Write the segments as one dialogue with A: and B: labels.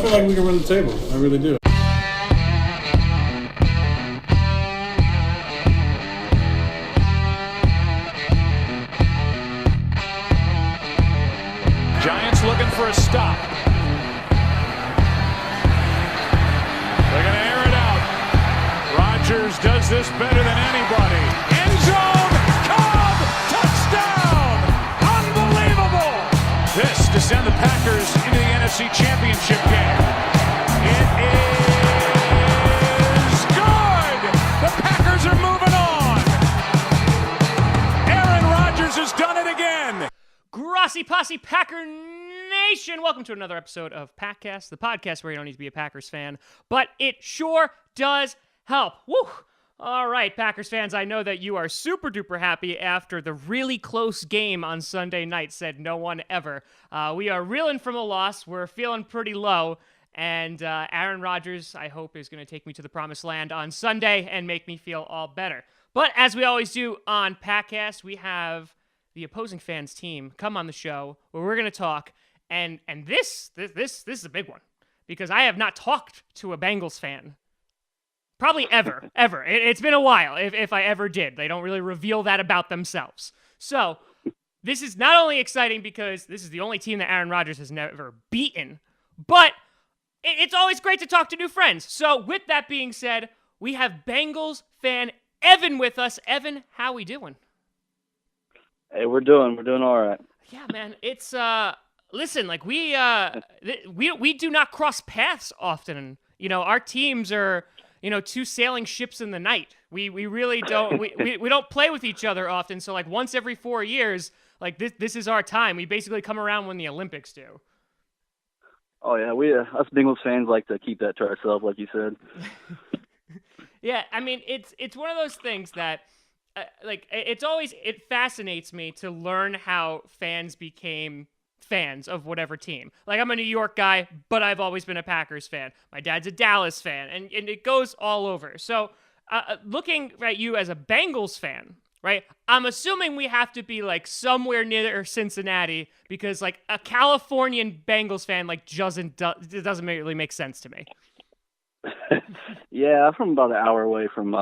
A: feel like we can run the table. I really do.
B: Giants looking for a stop. They're going to air it out. Rodgers does this better than anybody. End zone, Cobb, touchdown! Unbelievable! This to send the Packers into the NFC Championship game. It is good! The Packers are moving on! Aaron Rodgers has done it again!
C: Grassy Posse Packer Nation! Welcome to another episode of Packcast, the podcast where you don't need to be a Packers fan, but it sure does help. Woo! All right, Packers fans, I know that you are super duper happy after the really close game on Sunday night said no one ever. We are reeling from a loss. We're feeling pretty low, and Aaron Rodgers, I hope, is going to take me to the promised land on Sunday and make me feel all better. But as we always do on Packcast, we have the opposing fans team come on the show where we're going to talk, and this is a big one because I have not talked to a Bengals fan probably ever. It's been a while if I ever did. They don't really reveal that about themselves. So this is not only exciting because this is the only team that Aaron Rodgers has never beaten, but it's always great to talk to new friends. So with that being said, we have Bengals fan Evan with us. Evan, how we doing?
D: Hey, we're doing all right.
C: Yeah, man. It's listen, like we do not cross paths often. You know, our teams are, you know, two sailing ships in the night. We really don't we don't play with each other often. So like once every 4 years, like this is our time. We basically come around when the Olympics do.
D: Oh yeah, we us Bengals fans like to keep that to ourselves, like you said.
C: Yeah, I mean it's one of those things that. It fascinates me to learn how fans became fans of whatever team. Like, I'm a New York guy, but I've always been a Packers fan. My dad's a Dallas fan, and it goes all over. So, looking at you as a Bengals fan, right, I'm assuming we have to be, like, somewhere near Cincinnati because, like, a Californian Bengals fan, like, it doesn't really make sense to me.
D: Yeah, I'm from about an hour away from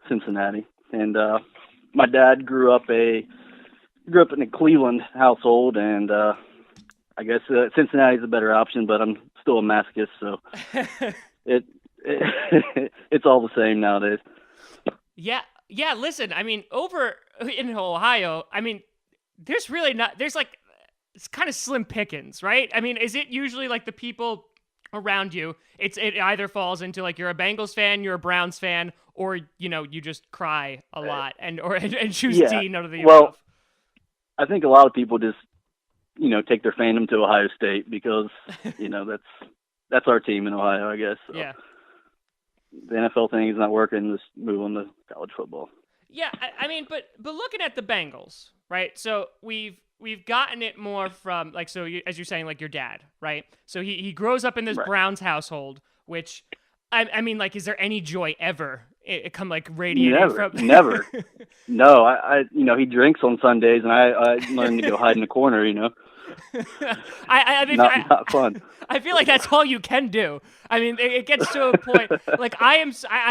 D: Cincinnati, and my dad grew up in a Cleveland household, and I guess Cincinnati's a better option, but I'm still a masochist, so it's all the same nowadays.
C: Yeah. Listen, I mean, over in Ohio, I mean, there's like it's kind of slim pickings, right? I mean, is it usually like the people around you? It either falls into like you're a Bengals fan, you're a Browns fan, or you know you just cry a lot and choose D none of the above.
D: I think a lot of people just take their fandom to Ohio State because that's our team in Ohio, I guess. So
C: yeah.
D: The NFL thing is not working. Just move on to college football.
C: Yeah, I mean, but looking at the Bengals, right? So we've gotten it more from like as you're saying, like your dad, right? So he grows up in this Browns household, which I mean, like, is there any joy ever? It come like radiating from
D: never. No, I he drinks on Sundays, and I learned to go hide in the corner.
C: I mean,
D: not fun.
C: I feel like that's all you can do. I mean, it gets to a point. Like I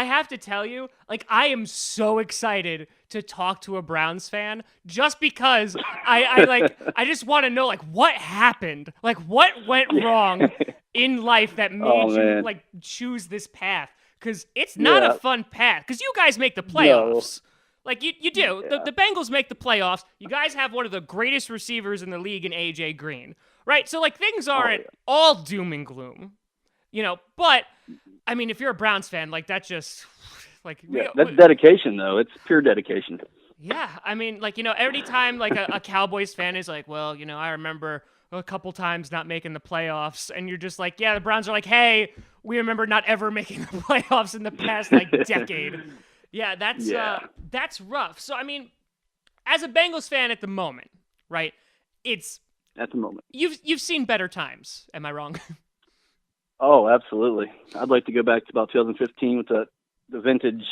C: have to tell you, like I am so excited to talk to a Browns fan just because I just want to know like what happened, like what went wrong in life that made you like choose this path. Because it's not a fun path. Because you guys make the playoffs. No. Like, you do. Yeah. The Bengals make the playoffs. You guys have one of the greatest receivers in the league in A.J. Green. Right? So, like, things aren't all doom and gloom. But, I mean, if you're a Browns fan, like, that just... like
D: that's dedication, though. It's pure dedication.
C: Yeah. I mean, like, every time, like, a Cowboys fan is like, well, I remember a couple times not making the playoffs, and you're just like, yeah, the Browns are like, hey, we remember not ever making the playoffs in the past like decade. Yeah, that's rough. So I mean, as a Bengals fan at the moment, right? It's
D: at the moment.
C: You've seen better times. Am I wrong?
D: Oh, absolutely. I'd like to go back to about 2015 with the vintage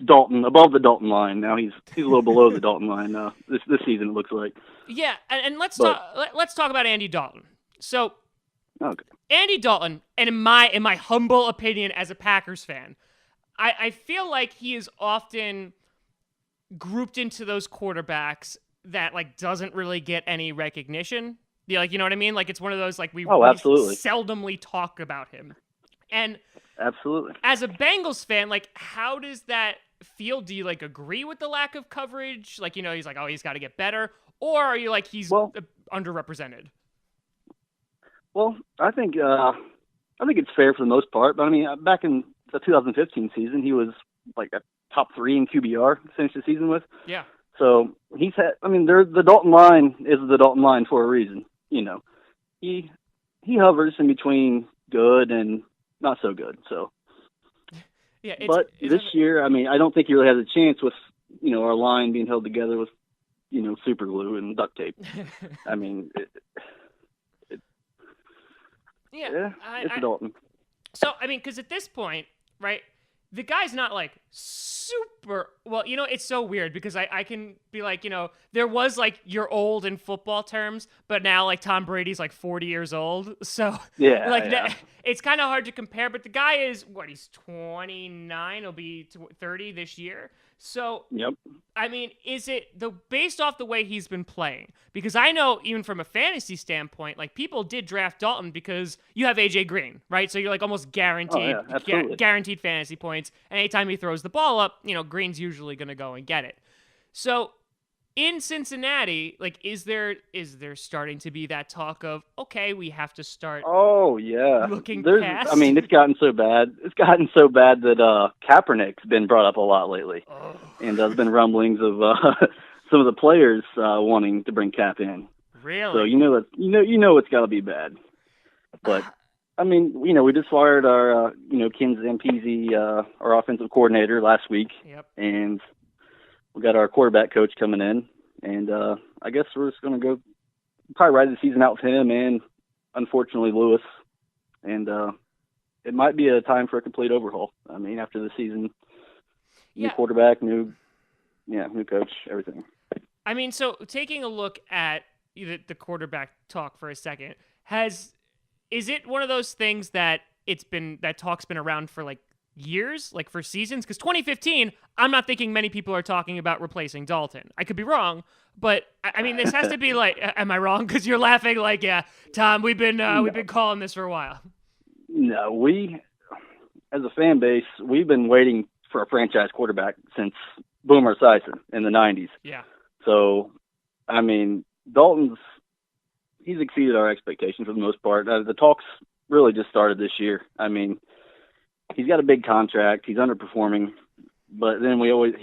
D: Dalton, above the Dalton line. Now he's a little below the Dalton line now. This season it looks like.
C: Yeah, and let's talk about Andy Dalton. So
D: Okay.
C: Andy Dalton, and in my humble opinion as a Packers fan, I feel like he is often grouped into those quarterbacks that like doesn't really get any recognition. Yeah, like, you know what I mean? Like, it's one of those, like, we
D: absolutely.
C: seldomly talk about him. And
D: Absolutely.
C: as a Bengals fan, like, how does that feel? Do you, like, agree with the lack of coverage? Like, you know, he's like, oh, he's got to get better. Or are you like, he's underrepresented?
D: Well, I think it's fair for the most part. But I mean, back in the 2015 season, he was like a top 3 in QBR to finish the season with.
C: Yeah.
D: So he's had. I mean, the Dalton line is the Dalton line for a reason. You know, he hovers in between good and not so good. So.
C: Yeah.
D: But this year, I mean, I don't think he really has a chance with, you know, our line being held together with, you know, super glue and duct tape. I mean, it's Dalton.
C: So, I mean, because at this point, right, the guy's not like super well, you know, it's so weird because I can be like, you know, there was like you're old in football terms, but now like Tom Brady's like 40 years old. So it's kind of hard to compare, but the guy is he's 29, he'll be 30 this year. So,
D: yep.
C: I mean, is it based off the way he's been playing? Because I know even from a fantasy standpoint, like people did draft Dalton because you have AJ Green, right? So you're like almost guaranteed, guaranteed fantasy points. And anytime he throws the ball up, you know, Green's usually going to go and get it. So in Cincinnati, like, is there starting to be that talk of, okay, we have to start?
D: Oh yeah,
C: looking past.
D: I mean, it's gotten so bad. It's gotten so bad that Kaepernick's been brought up a lot lately, and there's been rumblings of some of the players wanting to bring Cap in.
C: Really?
D: So you know it's got to be bad. But I mean, you know, we just fired our Ken Zampese, our offensive coordinator last week.
C: Yep.
D: And we got our quarterback coach coming in, and I guess we're just going to go probably ride the season out with him and, unfortunately, Lewis. And it might be a time for a complete overhaul. I mean, after the season, new quarterback, new coach, everything.
C: I mean, so taking a look at the quarterback talk for a second, is it one of those things that that talk's been around for like years, like for seasons? Because 2015, I'm not thinking many people are talking about replacing Dalton. I could be wrong, but I mean, this has to be like, am I wrong? Because you're laughing like, yeah, Tom, we've been calling this for a while.
D: No, we, as a fan base, we've been waiting for a franchise quarterback since Boomer Esiason in the 90s.
C: Yeah.
D: So, I mean, he's exceeded our expectations for the most part. The talks really just started this year. I mean, he's got a big contract. He's underperforming, but then he always,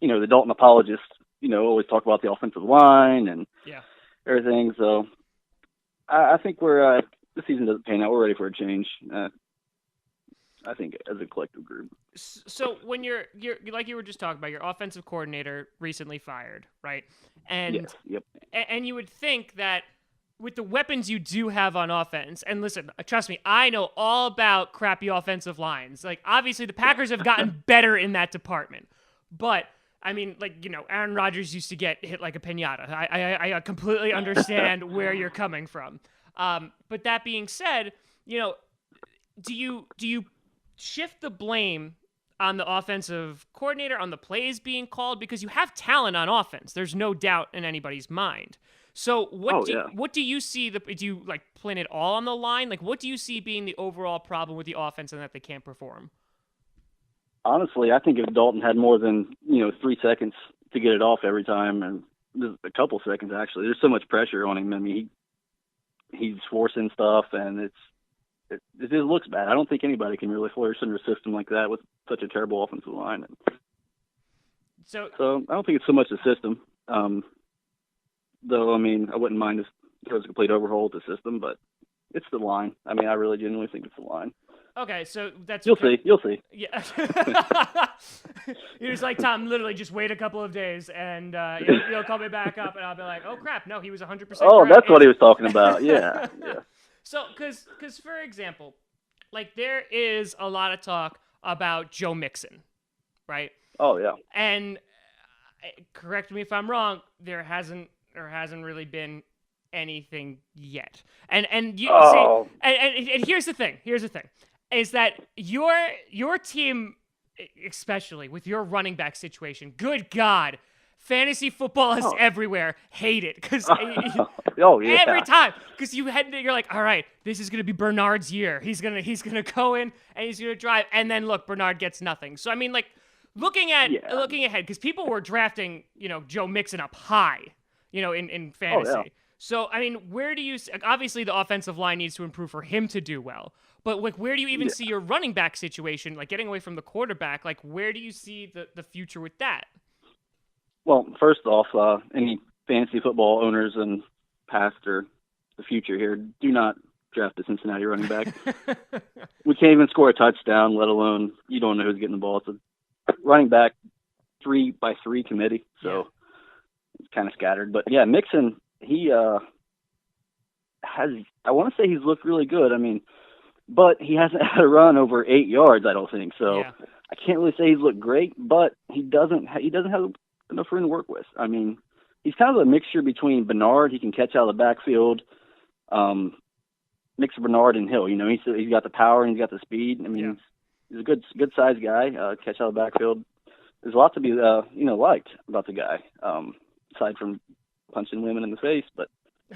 D: you know, the Dalton apologists, you know, always talk about the offensive line and everything. So I think the season doesn't pan out. We're ready for a change. I think as a collective group.
C: So when you're like you were just talking about, your offensive coordinator recently fired, right? And and you would think that with the weapons you do have on offense, and listen, trust me, I know all about crappy offensive lines. Like, obviously, the Packers have gotten better in that department. But, I mean, like, you know, Aaron Rodgers used to get hit like a piñata. I completely understand where you're coming from. But that being said, you know, do you shift the blame on the offensive coordinator, on the plays being called? Because you have talent on offense. There's no doubt in anybody's mind. So what do you see? Do you like pin it all on the line? Like, what do you see being the overall problem with the offense and that they can't perform?
D: Honestly, I think if Dalton had more than 3 seconds to get it off every time, and just a couple seconds actually, there's so much pressure on him. I mean, he's forcing stuff, and it just looks bad. I don't think anybody can really flourish under a system like that with such a terrible offensive line. So I don't think it's so much the system. Though, I mean, I wouldn't mind if there was a complete overhaul of the system, but it's the line. I mean, I really genuinely think it's the line.
C: Okay, so that's...
D: You'll see.
C: Yeah. You're just like, Tom, literally just wait a couple of days, and you'll call me back up, and I'll be like, oh, crap, no, he was 100%
D: Oh,
C: correct.
D: That's what he was talking about, yeah.
C: So, because for example, like, there is a lot of talk about Joe Mixon, right?
D: Oh, yeah.
C: And correct me if I'm wrong, there hasn't really been anything yet. And you
D: Oh.
C: see, and here's the thing. Is that your team, especially with your running back situation, good God, fantasy football is everywhere. Hate it because
D: Oh yeah.
C: every time because you're like, all right, this is gonna be Bernard's year. He's gonna go in and he's gonna drive, and then look, Bernard gets nothing. So I mean, like looking ahead, because people were drafting, Joe Mixon up high, in fantasy.
D: Oh, yeah.
C: So I mean, where do you obviously the offensive line needs to improve for him to do well, but like where do you even see your running back situation, like getting away from the quarterback? Like where do you see the future with that?
D: Well, first off, any fantasy football owners and past or the future here, do not draft the Cincinnati running back. We can't even score a touchdown, let alone you don't know who's getting the ball. It's a running back 3-by-3 committee, so it's kind of scattered. But yeah, Mixon, he I want to say he's looked really good. I mean, but he hasn't had a run over 8 yards, I don't think. So I can't really say he's looked great, but he doesn't have enough room to work with. I mean, he's kind of a mixture between Bernard. He can catch out of the backfield. Mix of Bernard and Hill. He's got the power and he's got the speed. I mean, he's a good sized guy. Catch out of the backfield. There's a lot to be liked about the guy. Aside from punching women in the face, but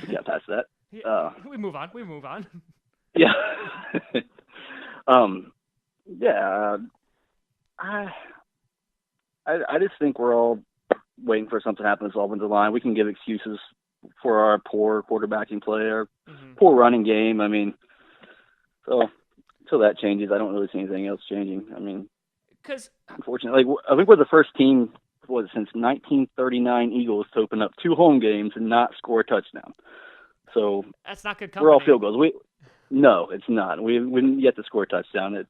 D: we got past that.
C: We move on.
D: Yeah. I just think we're all waiting for something to happen with this offensive line. We can give excuses for our poor quarterbacking play, our poor running game. I mean, so until that changes, I don't really see anything else changing. I mean,
C: because
D: unfortunately, I think we're the first team since 1939 Eagles to open up 2 home games and not score a touchdown. So
C: that's not good company.
D: We're all field goals. No, it's not. We didn't yet to score a touchdown.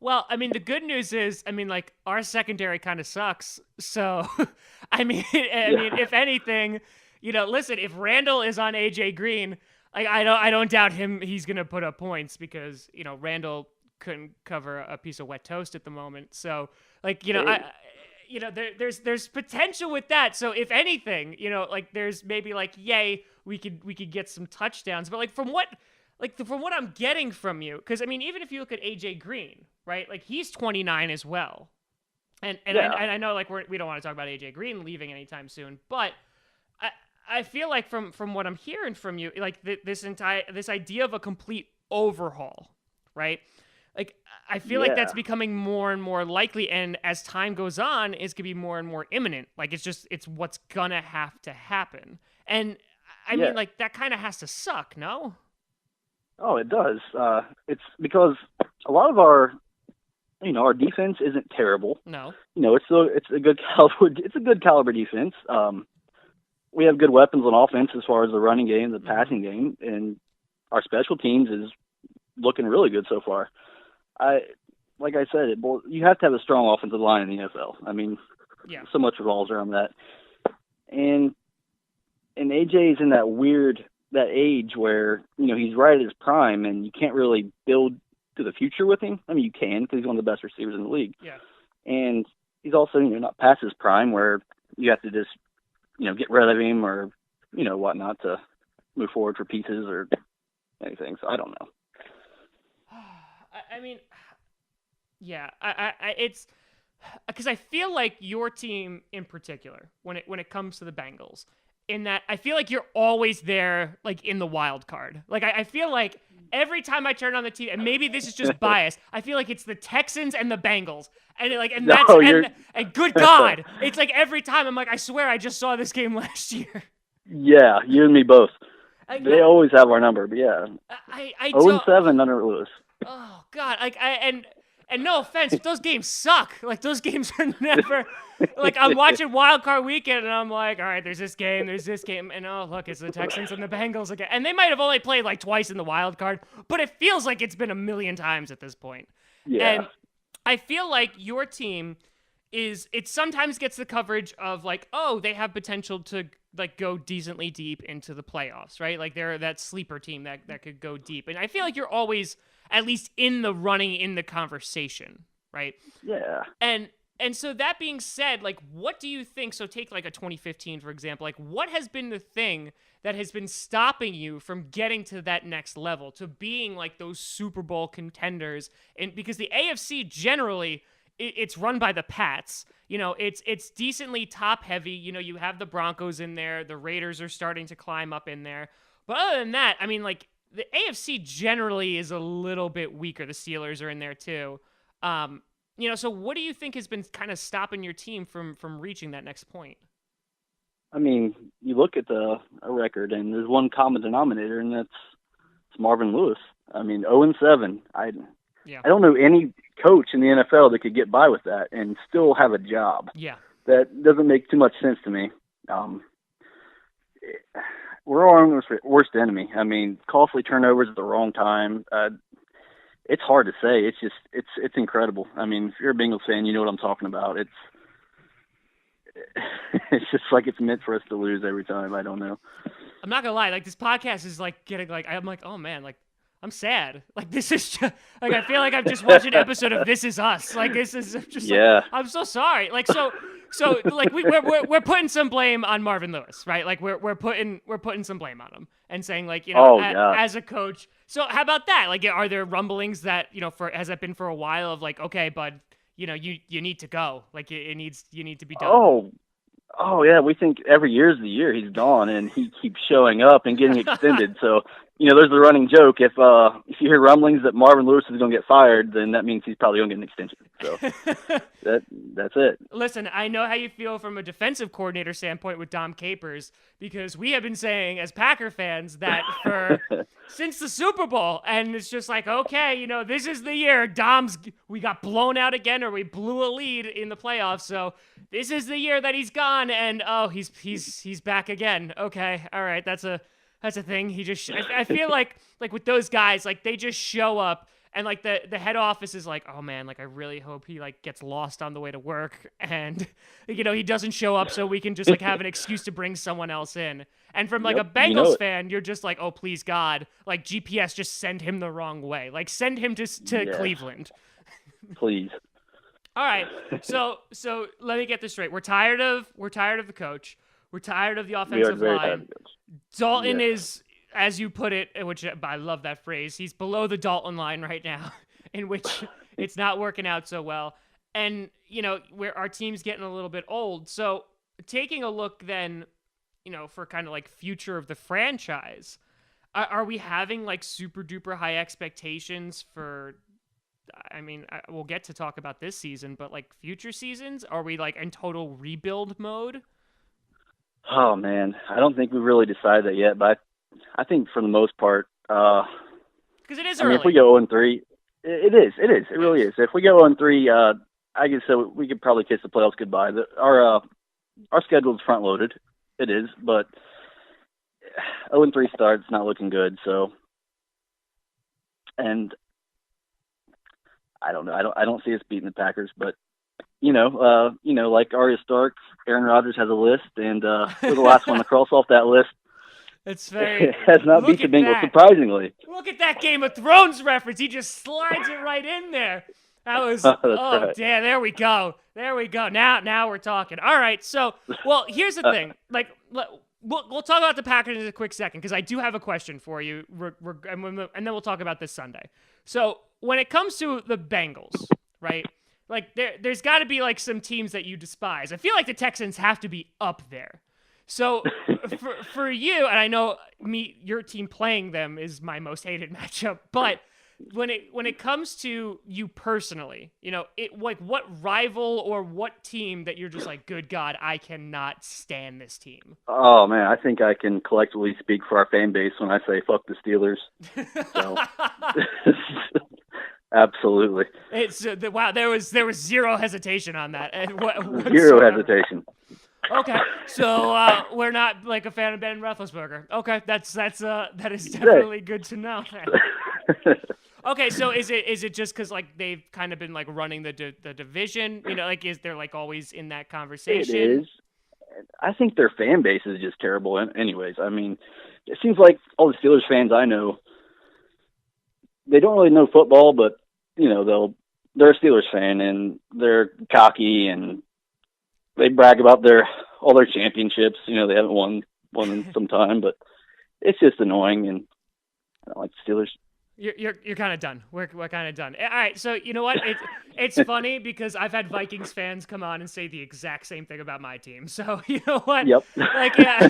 C: Well, I mean, the good news is, I mean, like our secondary kind of sucks. So, I mean, if anything, listen, if Randall is on AJ Green, like I don't doubt him. He's gonna put up points because Randall couldn't cover a piece of wet toast at the moment. So, like there's potential with that. So, if anything, like there's maybe like, yay, we could get some touchdowns. But like from what I'm getting from you, because I mean, even if you look at AJ Green, right? Like he's 29 as well, and I know like we don't want to talk about AJ Green leaving anytime soon, but I feel like from what I'm hearing from you, like this idea of a complete overhaul, right? Like I feel like that's becoming more and more likely, and as time goes on, it's gonna be more and more imminent. Like it's what's gonna have to happen, and I mean like that kind of has to suck, no?
D: Oh, it does. It's because a lot of our defense isn't terrible.
C: No.
D: It's a good caliber. It's a good caliber defense. We have good weapons on offense as far as the running game, the passing game, and our special teams is looking really good so far. Like I said, you have to have a strong offensive line in the NFL. I mean, so much revolves around that. And AJ is in that age where, he's right at his prime and you can't really build to the future with him. I mean, you can because he's one of the best receivers in the league.
C: Yeah.
D: And he's also, not past his prime where you have to just, get rid of him or, whatnot to move forward for pieces or anything. So I don't know.
C: I mean, it's because I feel like your team in particular, when it comes to the Bengals, in that I feel like you're always there, like in the wild card. Like I feel like every time I turn on the TV, and maybe this is just bias, I feel like it's the Texans and the Bengals, and good God, it's like every time I'm like, I swear I just saw this game last year.
D: Yeah, you and me both. They always have our number, but yeah.
C: I
D: 0-7 under Lewis.
C: Oh God, and no offense, but those games suck. Like those games are never. Like I'm watching Wild Card Weekend, and I'm like, all right, there's this game, and oh look, it's the Texans and the Bengals again. And they might have only played like twice in the wild card, but it feels like it's been a million times at this point.
D: Yeah.
C: And I feel like your team it sometimes gets the coverage of like, oh, they have potential to like go decently deep into the playoffs, right? Like they're that sleeper team that could go deep. And I feel like you're always at least in the running, in the conversation, right?
D: Yeah.
C: And And so that being said, like, what do you think? So take like a 2015, for example, like what has been the thing that has been stopping you from getting to that next level, to being like those Super Bowl contenders? And because the AFC generally, it's run by the Pats. You know, it's decently top heavy. You know, you have the Broncos in there. The Raiders are starting to climb up in there. But other than that, I mean, like the AFC generally is a little bit weaker. The Steelers are in there too. You know, so what do you think has been kind of stopping your team from reaching that next point?
D: I mean, you look at the record, and there's one common denominator, and it's Marvin Lewis. I mean, 0-7. I don't know any coach in the NFL that could get by with that and still have a job.
C: Yeah.
D: That doesn't make too much sense to me. We're our own worst enemy. I mean, costly turnovers at the wrong time. It's hard to say. It's just it's incredible. I mean, if you're a Bengals fan, you know what I'm talking about. It's just like it's meant for us to lose every time. I don't know.
C: I'm not gonna lie. Like this podcast is like getting like I'm like, oh man, like I'm sad. Like this is just, like I feel like I've just watched an episode of This Is Us. Like this is just like, I'm so sorry. Like so like we're putting some blame on Marvin Lewis, right? Like we're putting some blame on him and saying like, you know, as a coach. So how about that? Like, are there rumblings that, you know, has that been for a while of like, okay, bud, you know, you need to go. Like you need to be done.
D: Oh yeah. We think every year's the year he's gone, and he keeps showing up and getting extended. So, you know, there's the running joke. If you hear rumblings that Marvin Lewis is going to get fired, then that means he's probably going to get an extension. So that's it.
C: Listen, I know how you feel from a defensive coordinator standpoint with Dom Capers, because we have been saying as Packer fans that since the Super Bowl, and it's just like, okay, you know, this is the year we got blown out again, or we blew a lead in the playoffs. So this is the year that he's gone, and he's back again. Okay, all right, that's a thing. I feel like with those guys, like they just show up, and like the head office is like, oh man, like I really hope he like gets lost on the way to work, and you know he doesn't show up so we can just like have an excuse to bring someone else in. And from like a Bengals fan, you're just like, oh please God, like GPS, just send him the wrong way, like send him to Cleveland,
D: please.
C: All right, so let me get this straight. We're tired of the coach. We're tired of the offensive line. Dalton is, as you put it, which I love that phrase, he's below the Dalton line right now, in which it's not working out so well. And, you know, our team's getting a little bit old. So taking a look then, you know, for kind of like future of the franchise, are we having like super duper high expectations for, I mean, we'll get to talk about this season, but like future seasons? Are we like in total rebuild mode?
D: Oh man, I don't think we've really decided that yet, but I think for the most part,
C: because it is early.
D: I mean, if we go 0-3, it is. It really is. If we go 0-3, I guess so we could probably kiss the playoffs goodbye. Our schedule is front loaded. It is, but 0-3 start's not looking good. So, and I don't know. I don't see us beating the Packers, but. You know, like Arya Stark, Aaron Rodgers has a list, and we're the last one to cross off that list.
C: It's very.
D: It has not beat the Bengals, surprisingly.
C: Look at that Game of Thrones reference. He just slides it right in there. That was. Right. Damn! There we go. Now we're talking. All right. So, well, here's the thing. Like, we'll talk about the Packers in a quick second, because I do have a question for you, and then we'll talk about this Sunday. So, when it comes to the Bengals, right? Like, there's got to be, like, some teams that you despise. I feel like the Texans have to be up there. So, for you, and I know your team playing them is my most hated matchup, but when it comes to you personally, you know, like, what rival or what team that you're just like, good God, I cannot stand this team?
D: Oh, man, I think I can collectively speak for our fan base when I say fuck the Steelers. So... Absolutely.
C: It's wow. There was zero hesitation on that.
D: Zero hesitation.
C: Okay, so we're not like a fan of Ben Roethlisberger. Okay, that is definitely good to know. Okay, so is it just because like they've kind of been like running the division? You know, like is there like always in that conversation?
D: It is. I think their fan base is just terrible. Anyways, I mean, it seems like all the Steelers fans I know, they don't really know football, but you know they're a Steelers fan, and they're cocky, and they brag about all their championships. They haven't won one in some time, but it's just annoying, and I don't like the Steelers.
C: You're kind of done. We're kind of done. All right, so you know what? It's funny because I've had Vikings fans come on and say the exact same thing about my team. So you know what?
D: Yep.
C: Like, yeah.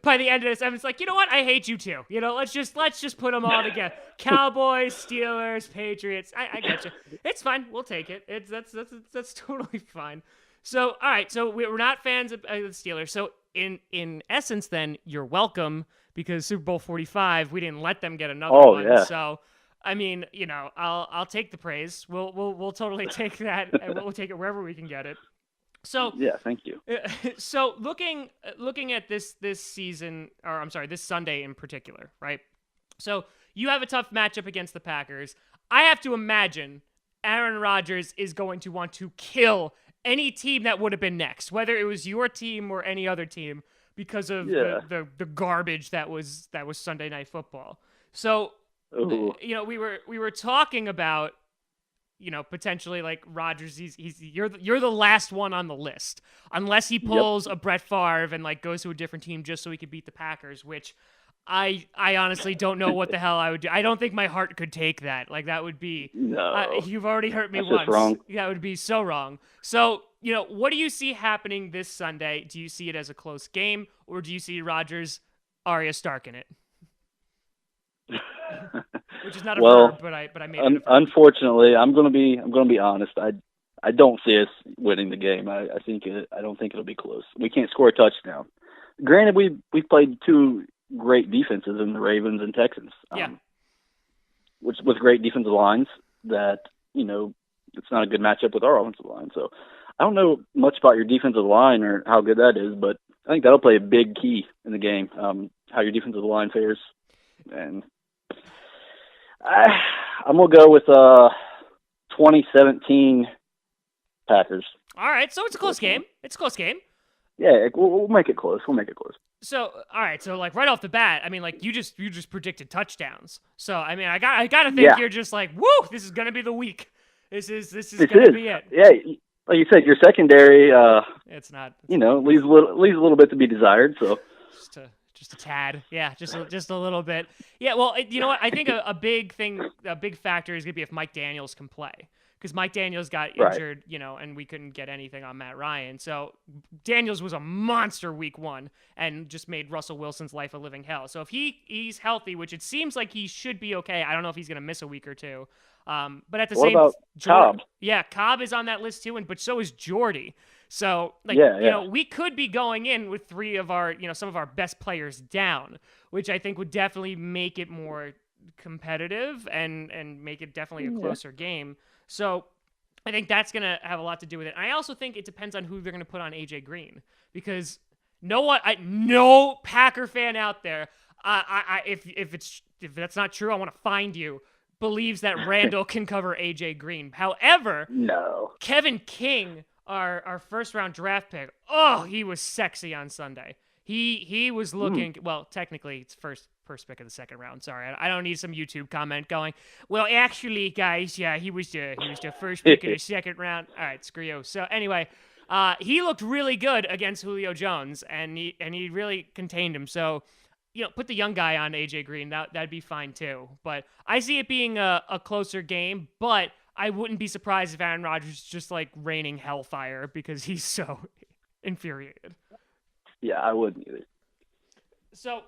C: By the end of this, it's like, you know what? I hate you too. Let's just put them all together. Cowboys, Steelers, Patriots. I get you. It's fine. We'll take it. That's totally fine. So all right. So we're not fans of the Steelers. So in essence, then you're welcome. Because Super Bowl 45, we didn't let them get another one.
D: Yeah.
C: So, I mean, I'll take the praise. We'll totally take that, and we'll take it wherever we can get it. So
D: yeah, thank you.
C: So looking at this season, or I'm sorry, this Sunday in particular, right? So you have a tough matchup against the Packers. I have to imagine Aaron Rodgers is going to want to kill any team that would have been next, whether it was your team or any other team, because of the garbage that was Sunday Night Football. So, we were talking about, potentially like Rodgers. You're the last one on the list, unless he pulls a Brett Favre and like goes to a different team just so he could beat the Packers, which I honestly don't know what the hell I would do. I don't think my heart could take that. Like that would be you've already hurt me once.
D: Just wrong.
C: That would be so wrong. So, what do you see happening this Sunday? Do you see it as a close game, or do you see Rodgers, Arya Stark in it? Which is not a verb, but I made it.
D: Unfortunately, I'm gonna be honest. I don't see us winning the game. I don't think it'll be close. We can't score a touchdown. Granted, we've played two great defenses in the Ravens and Texans. Which with great defensive lines that it's not a good matchup with our offensive line. So I don't know much about your defensive line or how good that is, but I think that'll play a big key in the game, how your defensive line fares. And I'm going to go with 2017 Packers.
C: All right, so it's a close game. It's a close game.
D: Yeah, we'll make it close.
C: So, all right, so like right off the bat, I mean, like you just predicted touchdowns. So, I mean, I got to think you're just like, woo, this is going to be the week. This is going to be it.
D: Yeah. Like you said, your secondary,
C: it's not.
D: Leaves a little bit to be desired. So
C: just a tad, yeah, just a little bit. Yeah, well, you know what? I think a big factor is gonna be if Mike Daniels can play, because Mike Daniels got injured, and we couldn't get anything on Matt Ryan. So Daniels was a monster week 1 and just made Russell Wilson's life a living hell. So if he's healthy, which it seems like he should be okay, I don't know if he's gonna miss a week or two. But at the same time,
D: Cobb?
C: Yeah, Cobb is on that list too, but so is Jordy. So, we could be going in with 3 of our, some of our best players down, which I think would definitely make it more competitive and make it definitely a closer game. So I think that's going to have a lot to do with it. I also think it depends on who they're going to put on AJ Green, because no Packer fan out there, if that's not true, I want to find you, believes that Randall can cover AJ Green. However,
D: no.
C: Kevin King, our first round draft pick, he was sexy on Sunday. He was looking well. Technically, it's first pick of the second round. Sorry, I don't need some YouTube comment going, well, actually, guys, yeah, he was the first pick of the second round. All right, screw you. So anyway, he looked really good against Julio Jones, and he really contained him. So, put the young guy on AJ Green. That'd be fine too. But I see it being a closer game, but I wouldn't be surprised if Aaron Rodgers is just like raining hellfire because he's so infuriated.
D: Yeah, I wouldn't either.
C: So,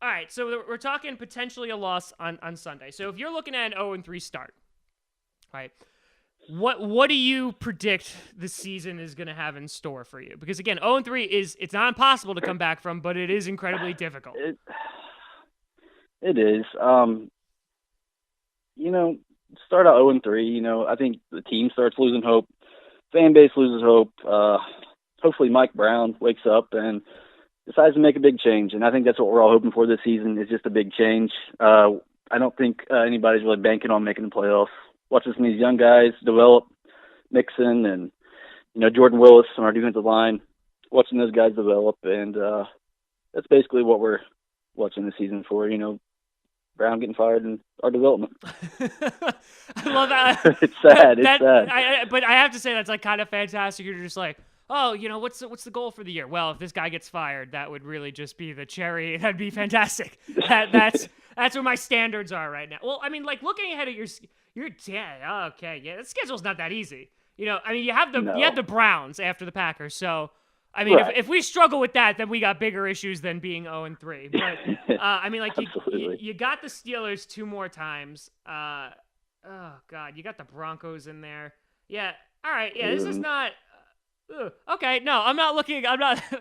C: all right. So we're talking potentially a loss on Sunday. So if you're looking at an 0-3 start, right? What do you predict the season is going to have in store for you? Because again, 0-3 it's not impossible to come back from, but it is incredibly difficult.
D: It is. Start out 0-3. I think the team starts losing hope. Fan base loses hope. Hopefully Mike Brown wakes up and decides to make a big change. And I think that's what we're all hoping for this season, is just a big change. I don't think anybody's really banking on making the playoffs. Watching some of these young guys develop, Mixon and, Jordan Willis on our defensive line, watching those guys develop. And that's basically what we're watching the season for. Brown getting fired in our development.
C: I love that.
D: It's sad. It's sad.
C: But I have to say that's like kind of fantastic. You're just like, oh, what's the goal for the year? Well, if this guy gets fired, that would really just be the cherry. That'd be fantastic. That's where my standards are right now. Well, I mean, like looking ahead at your okay, yeah, the schedule's not that easy. I mean, you have the Browns after the Packers, so. I mean,
D: right.
C: if we struggle with that, then we got bigger issues than being 0-3. But I mean, like you got the Steelers 2 more times. Oh God, you got the Broncos in there. Yeah. All right. Yeah. This is not. Okay. No, I'm not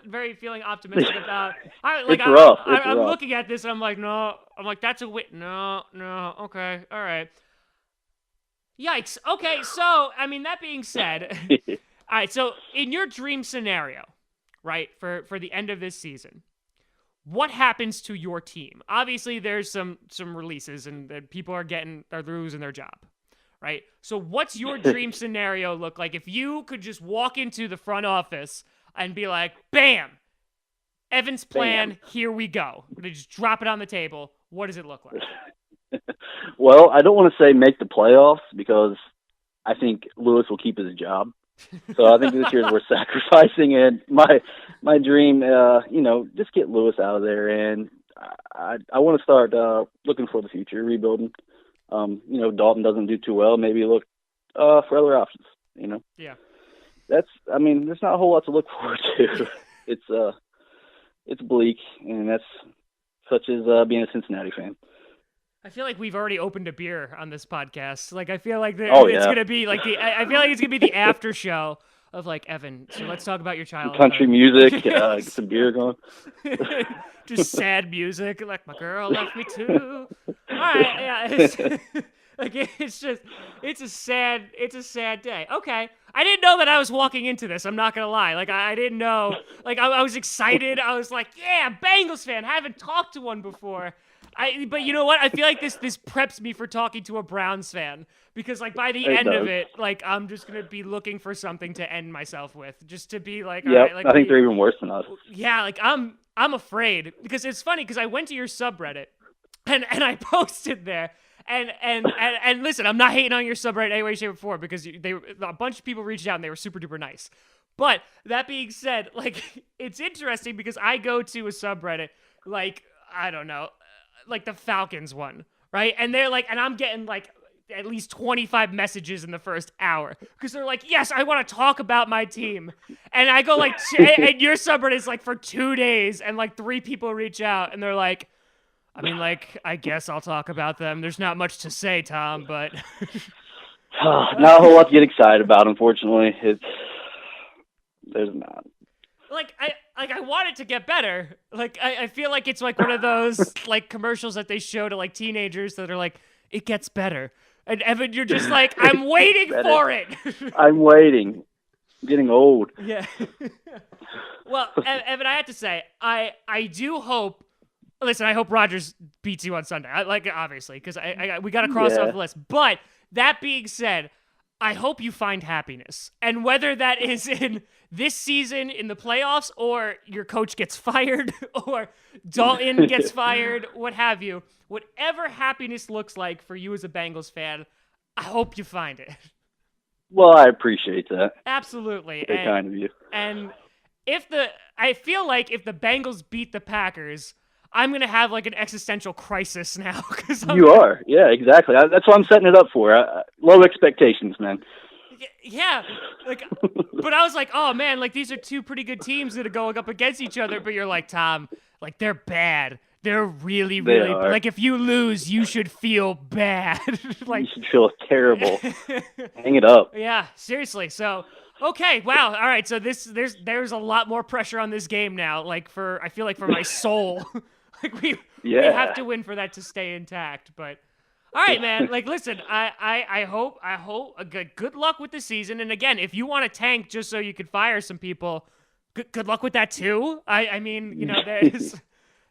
C: very feeling optimistic about.
D: It's rough.
C: I'm looking at this and I'm like, no. I'm like, that's a win. No. Okay. All right. Yikes. Okay. So, I mean, that being said, all right. So, in your dream scenario. Right, for the end of this season, what happens to your team? Obviously, there's some releases and people are losing their job, right? So what's your dream scenario look like if you could just walk into the front office and be like, bam, Evan's plan, here we go. They just drop it on the table. What does it look like?
D: Well, I don't want to say make the playoffs because I think Lewis will keep his job. So I think this year's worth sacrificing, and my dream, just get Lewis out of there, and I want to start looking for the future, rebuilding. Dalton doesn't do too well. Maybe look for other options.
C: Yeah.
D: There's not a whole lot to look forward to. It's bleak, and that's such as being a Cincinnati fan.
C: I feel like we've already opened a beer on this podcast. Like, I feel like
D: it's
C: going to be like I feel like it's going to be the after show of like, Evan, so let's talk about your childhood.
D: Country music, get some beer going.
C: Just sad music, like my girl left me too. All right, yeah. It's a sad day. Okay. I didn't know that I was walking into this. I'm not going to lie. Like, I didn't know. Like, I was excited. I was like, yeah, Bengals fan. I haven't talked to one before. But you know what? I feel like this preps me for talking to a Browns fan because, like, by the end of it, like, I'm just gonna be looking for something to end myself with, just to be like, all right, like,
D: I think they're even worse than us.
C: Yeah, like I'm afraid because it's funny because I went to your subreddit and I posted there. And listen, I'm not hating on your subreddit any way, shape, or form because a bunch of people reached out and they were super duper nice. But that being said, like, it's interesting because I go to a subreddit like, I don't know, like the Falcons one, right? And they're like, and I'm getting like at least 25 messages in the first hour because they're like, yes, I want to talk about my team. And I go like, and your subreddit is like for 2 days and like 3 people reach out and they're like, I mean, like, I guess I'll talk about them. There's not much to say, Tom, but
D: not a whole lot to get excited about, unfortunately. There's not.
C: Like, I want it to get better. Like, I feel like it's like one of those like commercials that they show to like teenagers that are like, it gets better. And Evan, you're just like, I'm waiting for it.
D: I'm waiting. I'm getting old.
C: Yeah. Well, Evan, I have to say, I do hope. Listen, I hope Rodgers beats you on Sunday. Obviously, because we got to cross off the list. But that being said, I hope you find happiness. And whether that is in this season in the playoffs or your coach gets fired or Dalton gets fired, what have you, whatever happiness looks like for you as a Bengals fan, I hope you find it.
D: Well, I appreciate that.
C: Absolutely.
D: Very kind of you.
C: And I feel like if the Bengals beat the Packers, I'm going to have like an existential crisis now.
D: You are. Yeah, exactly. That's what I'm setting it up for. Low expectations, man.
C: Yeah. Like, but I was like, oh man, like these are 2 pretty good teams that are going up against each other. But you're like, Tom, like they're bad. They're really, really bad. Like if you lose, you should feel bad. Like
D: you should feel terrible. Hang it up.
C: Yeah, seriously. So, okay, wow. All right. So there's a lot more pressure on this game now. Like I feel like for my soul. Like we have to win for that to stay intact, but all right, man. Like, listen, I hope a good luck with the season. And again, if you want to tank just so you could fire some people, good luck with that too. I mean, there's,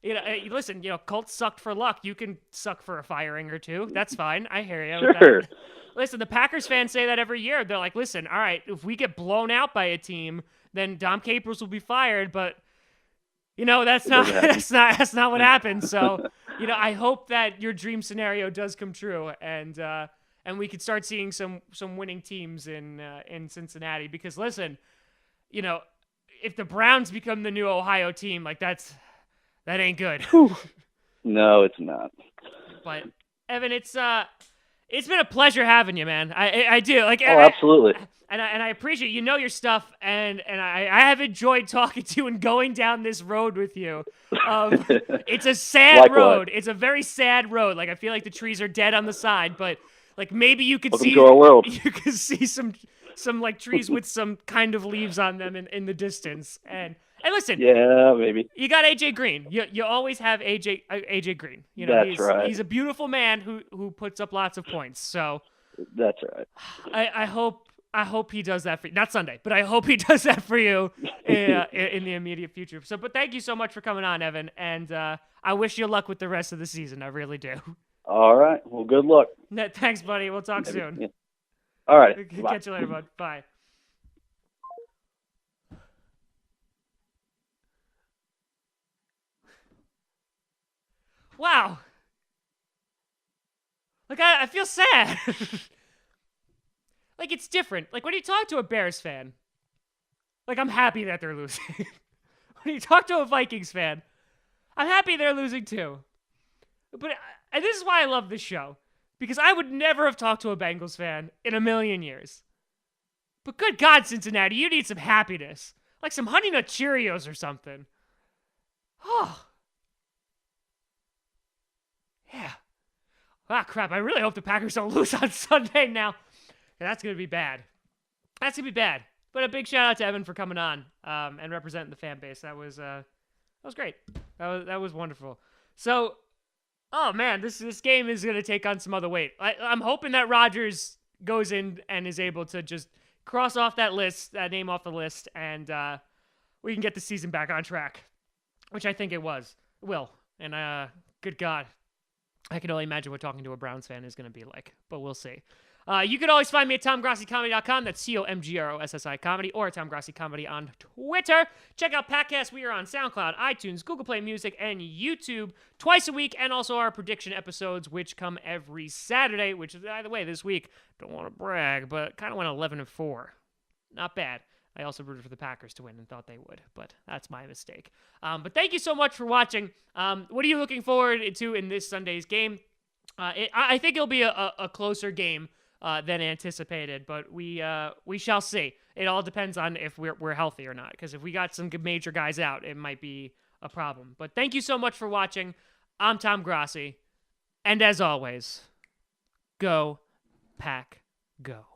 C: listen, Colts sucked for luck. You can suck for a firing or 2. That's fine. I hear you.
D: Sure.
C: Listen, the Packers fans say that every year. They're like, listen, all right, if we get blown out by a team, then Dom Capers will be fired, but. That's not what happened. So, I hope that your dream scenario does come true, and we could start seeing some winning teams in Cincinnati. Because listen, if the Browns become the new Ohio team, like that ain't good.
D: No, it's not.
C: But Evan, it's been a pleasure having you, man. I do like.
D: Oh, absolutely.
C: And I appreciate your stuff, and I have enjoyed talking to you and going down this road with you. It's a sad
D: Likewise.
C: road. It's a very sad road. Like I feel like the trees are dead on the side, but like maybe you could
D: Welcome
C: see
D: to our world.
C: you could see some like trees with some kind of leaves on them in the distance. And listen,
D: Yeah, maybe.
C: you got AJ Green. You always have AJ Green.
D: That's right.
C: He's a beautiful man who puts up lots of points. So
D: That's right.
C: I hope he does that for you. Not Sunday, but I hope he does that for you in the immediate future. So, but thank you so much for coming on, Evan, and I wish you luck with the rest of the season. I really do.
D: All right. Well, good luck.
C: Thanks, buddy. We'll talk soon.
D: Yeah. All right. Bye.
C: Catch you later, bud. Bye. Wow. Like, I feel sad. Like, it's different. Like, when you talk to a Bears fan, like, I'm happy that they're losing. When you talk to a Vikings fan, I'm happy they're losing too. But and this is why I love this show. Because I would never have talked to a Bengals fan in a million years. But good God, Cincinnati, you need some happiness. Like some Honey Nut Cheerios or something. Oh. Yeah. Ah, crap. I really hope the Packers don't lose on Sunday now. That's going to be bad. That's going to be bad. But a big shout out to Evan for coming on and representing the fan base. That was great. That was wonderful. So, oh man, this game is going to take on some other weight. I'm hoping that Rodgers goes in and is able to just cross off that name off the list, and we can get the season back on track, which I think it will. And good God, I can only imagine what talking to a Browns fan is going to be like, but we'll see. You can always find me at TomGrossiComedy.com. That's TomGrossi Comedy, or Tom Grossi Comedy on Twitter. Check out Podcast. We are on SoundCloud, iTunes, Google Play Music, and YouTube twice a week, and also our prediction episodes, which come every Saturday, which is, by the way, this week, don't want to brag, but kind of went 11-4. Not bad. I also rooted for the Packers to win and thought they would, but that's my mistake. But thank you so much for watching. What are you looking forward to in this Sunday's game? I think it'll be a closer game than anticipated, but we shall see. It all depends on if we're healthy or not, because if we got some major guys out, it might be a problem. But thank you so much for watching. I'm Tom Grossi, and as always, go Pack Go.